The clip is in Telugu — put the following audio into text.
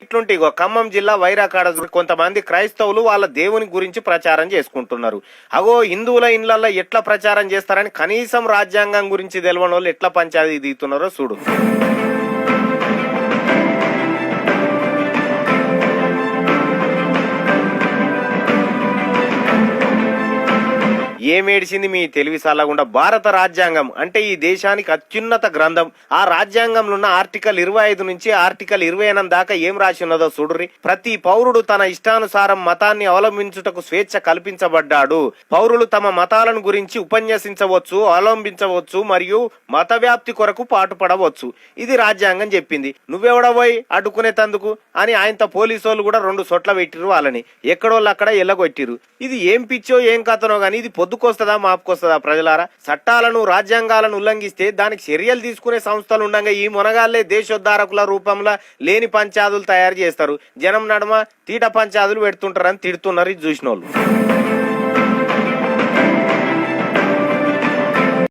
ఇట్లుంటే ఇగో ఖమ్మం జిల్లా వైరాకాడ కొంతమంది క్రైస్తవులు వాళ్ళ దేవుని గురించి ప్రచారం చేసుకుంటున్నారు. అగో హిందువుల ఇండ్లల్లో ఎట్లా ప్రచారం చేస్తారని కనీసం రాజ్యాంగం గురించి తెలియని వాళ్ళు ఎట్లా పంచాయతీ దిగుతున్నారో చూడు. ఏమేడిసింది మీ తెలివి సల్లగుండా. భారత రాజ్యాంగం అంటే ఈ దేశానికి అత్యున్నత గ్రంథం. ఆ రాజ్యాంగంలో ఉన్న ఆర్టికల్ 25 నుంచి ఆర్టికల్ 28 దాకా ఏం రాసి ఉన్నదో చూడుర్రి. ప్రతి పౌరుడు తన ఇష్టానుసారం మతాన్ని అవలంబించుటకు స్వేచ్ఛ కల్పించబడ్డాడు. పౌరులు తమ మతాలను గురించి ఉపన్యసించవచ్చు, అవలంబించవచ్చు మరియు మత వ్యాప్తి కొరకు పాటుపడవచ్చు. ఇది రాజ్యాంగం చెప్పింది. నువ్వెవడబోయి అడ్డుకునే తందుకు అని ఆయనతో పోలీసు కూడా 2 చోట్ల పెట్టిరు. వాళ్ళని ఎక్కడోళ్ళు అక్కడ ఎల్లగొట్టిరు. ఇది ఏం పిచ్చో ఏం కథనో గానీ ఇది పొద్దుకొస్తుందా మాపుకొస్తుందా? ప్రజలారా, చట్టాలను రాజ్యాంగాలను ఉల్లంఘిస్తే దానికి చర్యలు తీసుకునే సంస్థలు ఉండగా ఈ మునగాళ్లే దేశోద్ధారకుల రూపంలో లేని పంచాదులు తయారు చేస్తారు. జనం నడుమ తీట పంచాదులు పెడుతుంటారని తిడుతున్నారు ఇది చూసిన వాళ్ళు.